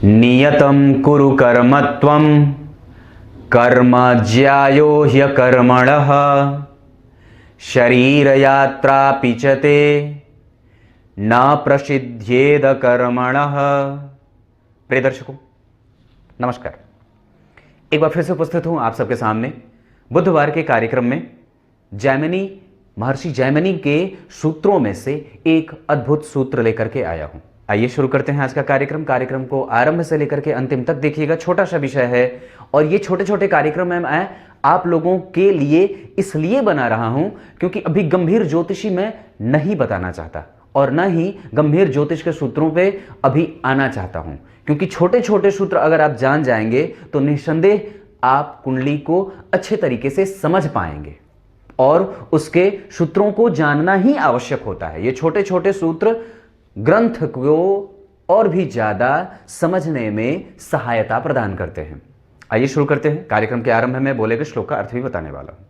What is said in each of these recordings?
नियतं कुरु कर्म त्वं कर्म ज्यायो ह्यकर्मणः शरीरयात्रापि च ते न प्रसिद्ध्येद कर्मणः। प्रिय दर्शकों नमस्कार, एक बार फिर से उपस्थित हूं आप सबके सामने बुधवार के कार्यक्रम में। महर्षि जैमिनी के सूत्रों में से एक अद्भुत सूत्र लेकर के आया हूं। आइए शुरू करते हैं आज का कार्यक्रम को आरंभ से लेकर के अंतिम तक देखिएगा। छोटा सा विषय है और ये छोटे छोटे कार्यक्रम मैं आप लोगों के लिए इसलिए बना रहा हूं क्योंकि अभी गंभीर ज्योतिषी मैं नहीं बताना चाहता और न ही गंभीर ज्योतिष के सूत्रों पे अभी आना चाहता हूं, क्योंकि छोटे छोटे सूत्र अगर आप जान जाएंगे तो निस्संदेह आप कुंडली को अच्छे तरीके से समझ पाएंगे और उसके सूत्रों को जानना ही आवश्यक होता है। ये छोटे छोटे सूत्र ग्रंथ को और भी ज्यादा समझने में सहायता प्रदान करते हैं। आइए शुरू करते हैं। कार्यक्रम के आरंभ में बोले गए श्लोक का अर्थ भी बताने वाला हूं।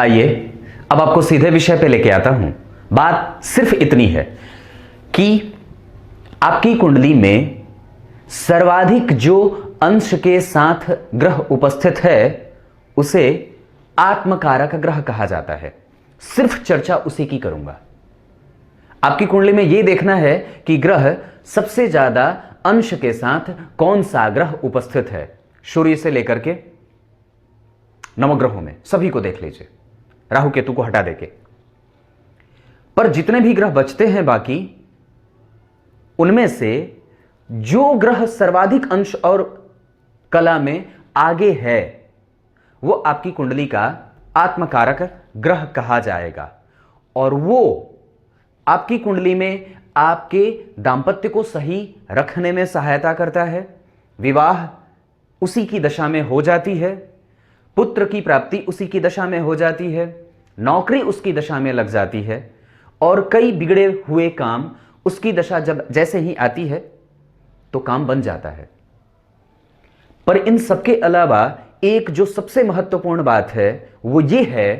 आइए अब आपको सीधे विषय पे लेके आता हूं। बात सिर्फ इतनी है कि आपकी कुंडली में सर्वाधिक जो अंश के साथ ग्रह उपस्थित है उसे आत्मकारक ग्रह कहा जाता है। सिर्फ चर्चा उसी की करूंगा। आपकी कुंडली में यह देखना है कि ग्रह सबसे ज्यादा अंश के साथ कौन सा ग्रह उपस्थित है। सूर्य से लेकर के नवग्रहों में सभी को देख लीजिए, राहु केतु को हटा देके। पर जितने भी ग्रह बचते हैं बाकी, उनमें से जो ग्रह सर्वाधिक अंश और कला में आगे है वो आपकी कुंडली का आत्मकारक ग्रह कहा जाएगा और वो आपकी कुंडली में आपके दांपत्य को सही रखने में सहायता करता है। विवाह उसी की दशा में हो जाती है, पुत्र की प्राप्ति उसी की दशा में हो जाती है, नौकरी उसकी दशा में लग जाती है और कई बिगड़े हुए काम उसकी दशा जब जैसे ही आती है तो काम बन जाता है। पर इन सबके अलावा एक जो सबसे महत्वपूर्ण बात है वो ये है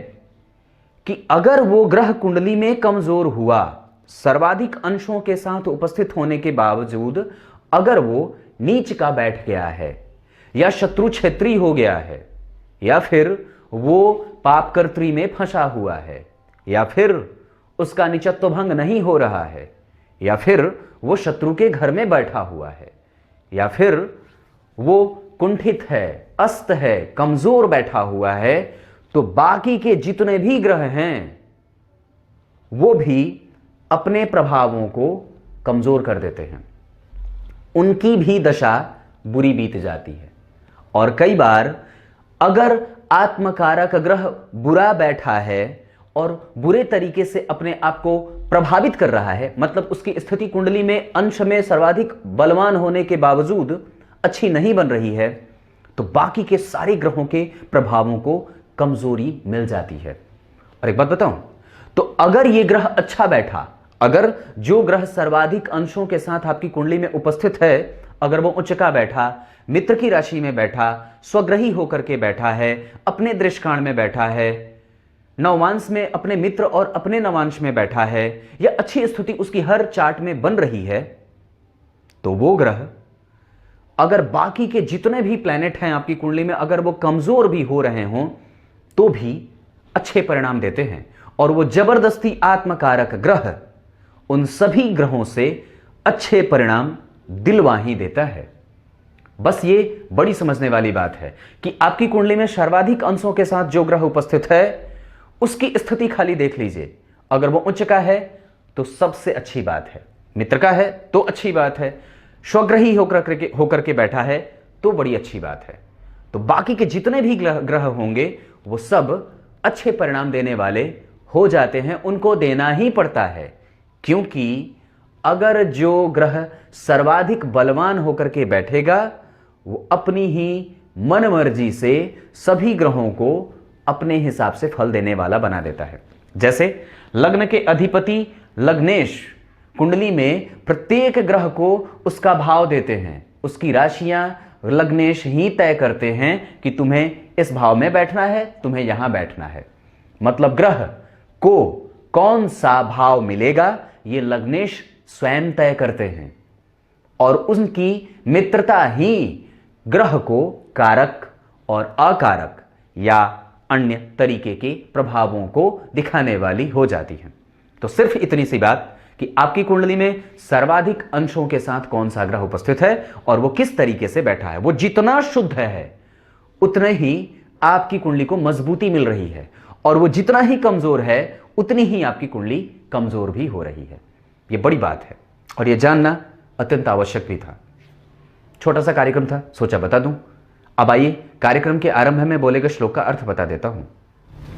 कि अगर वो ग्रह कुंडली में कमजोर हुआ, सर्वाधिक अंशों के साथ उपस्थित होने के बावजूद अगर वो नीच का बैठ गया है या शत्रु क्षेत्री हो गया है या फिर वो पापकर्त्री में फंसा हुआ है या फिर उसका निचत्व भंग नहीं हो रहा है या फिर वो शत्रु के घर में बैठा हुआ है या फिर वो कुंठित है, अस्त है, कमजोर बैठा हुआ है, तो बाकी के जितने भी ग्रह हैं वो भी अपने प्रभावों को कमजोर कर देते हैं। उनकी भी दशा बुरी बीत जाती है और कई बार अगर आत्मकारक ग्रह बुरा बैठा है और बुरे तरीके से अपने आप को प्रभावित कर रहा है, मतलब उसकी स्थिति कुंडली में अंश में सर्वाधिक बलवान होने के बावजूद अच्छी नहीं बन रही है, तो बाकी के सारे ग्रहों के प्रभावों को कमजोरी मिल जाती है। और एक बात बताऊं, तो अगर यह ग्रह अच्छा बैठा, अगर जो ग्रह सर्वाधिक अंशों के साथ आपकी कुंडली में उपस्थित है, अगर वो उच्च का बैठा, मित्र की राशि में बैठा, स्वग्रही होकर के बैठा है, अपने दृष्टिकाण में बैठा है, नवांश में अपने मित्र और अपने नवांश में बैठा है, या अच्छी स्थिति उसकी हर चार्ट में बन रही है, तो वो ग्रह अगर बाकी के जितने भी प्लैनेट हैं आपकी कुंडली में अगर वो कमजोर भी हो रहे हों तो भी अच्छे परिणाम देते हैं और वो जबरदस्ती आत्मकारक ग्रह उन सभी ग्रहों से अच्छे परिणाम दिलवा ही देता है। बस ये बड़ी समझने वाली बात है कि आपकी कुंडली में सर्वाधिक अंशों के साथ जो ग्रह उपस्थित है उसकी स्थिति खाली देख लीजिए। अगर वो उच्च का है तो सबसे अच्छी बात है, मित्र का है तो अच्छी बात है, स्वग्रही होकर के बैठा है तो बड़ी अच्छी बात है। तो बाकी के जितने भी ग्रह होंगे वो सब अच्छे परिणाम देने वाले हो जाते हैं, उनको देना ही पड़ता है, क्योंकि अगर जो ग्रह सर्वाधिक बलवान होकर के बैठेगा वो अपनी ही मन मर्जी से सभी ग्रहों को अपने हिसाब से फल देने वाला बना देता है। जैसे लग्न के अधिपति लग्नेश कुंडली में प्रत्येक ग्रह को उसका भाव देते हैं, उसकी राशियां लग्नेश ही तय करते हैं कि तुम्हें इस भाव में बैठना है, तुम्हें यहां बैठना है। मतलब ग्रह को कौन सा भाव मिलेगा ये लग्नेश स्वयं तय करते हैं, और उनकी मित्रता ही ग्रह को कारक और अकारक या अन्य तरीके के प्रभावों को दिखाने वाली हो जाती है। तो सिर्फ इतनी सी बात कि आपकी कुंडली में सर्वाधिक अंशों के साथ कौन सा ग्रह उपस्थित है और वो किस तरीके से बैठा है, वो जितना शुद्ध है उतने ही आपकी कुंडली को मजबूती मिल रही है, और वो जितना ही कमजोर है उतनी ही आपकी कुंडली कमजोर भी हो रही है। ये बड़ी बात है और ये जानना अत्यंत आवश्यक भी था। छोटा सा कार्यक्रम था, सोचा बता दूं। अब आइए कार्यक्रम के आरंभ में बोले गए श्लोक का अर्थ बता देता हूं।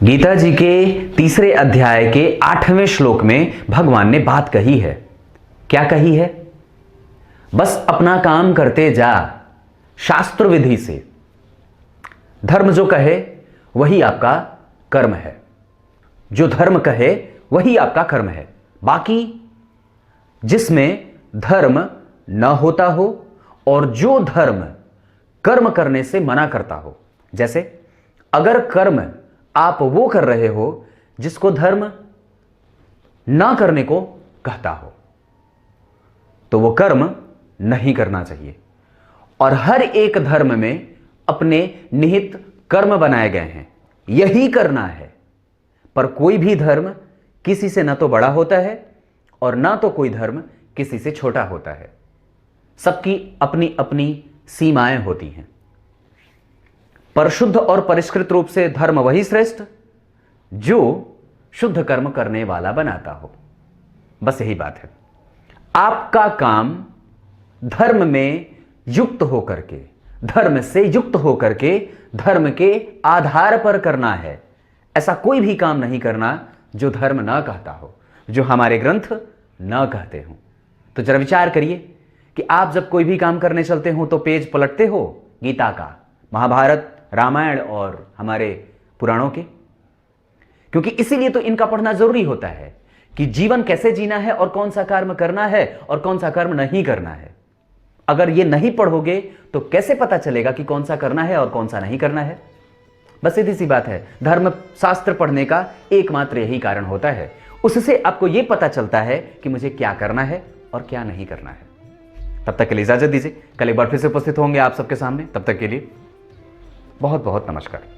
गीता जी के 3 अध्याय के 8वें श्लोक में भगवान ने बात कही है। क्या कही है? बस अपना काम करते जा, शास्त्र विधि से। धर्म जो कहे वही आपका कर्म है, जो धर्म कहे वही आपका कर्म है। बाकी जिसमें धर्म न होता हो और जो धर्म कर्म करने से मना करता हो, जैसे अगर कर्म आप वो कर रहे हो जिसको धर्म ना करने को कहता हो, तो वो कर्म नहीं करना चाहिए। और हर एक धर्म में अपने निहित कर्म बनाए गए हैं, यही करना है। पर कोई भी धर्म किसी से ना तो बड़ा होता है और ना तो कोई धर्म किसी से छोटा होता है। सबकी अपनी अपनी सीमाएं होती हैं। पर शुद्ध और परिष्कृत रूप से धर्म वही श्रेष्ठ जो शुद्ध कर्म करने वाला बनाता हो। बस यही बात है। आपका काम धर्म में युक्त होकर के, धर्म से युक्त होकर के, धर्म के आधार पर करना है। ऐसा कोई भी काम नहीं करना जो धर्म ना कहता हो, जो हमारे ग्रंथ ना कहते हो। तो जरा विचार करिए कि आप जब कोई भी काम करने चलते हो तो पेज पलटते हो गीता का, महाभारत, रामायण और हमारे पुराणों के, क्योंकि इसीलिए तो इनका पढ़ना जरूरी होता है कि जीवन कैसे जीना है और कौन सा कर्म करना है और कौन सा कर्म नहीं करना है। अगर ये नहीं पढ़ोगे तो कैसे पता चलेगा कि कौन सा करना है और कौन सा नहीं करना है? बस सीधी सी बात है। धर्म शास्त्र पढ़ने का एकमात्र यही कारण होता है। उससे आपको यह पता चलता है कि मुझे क्या करना है और क्या नहीं करना है। तब तक के लिए इजाजत दीजिए। कल एक बार फिर से उपस्थित होंगे आप सबके सामने। तब तक के लिए बहुत बहुत नमस्कार।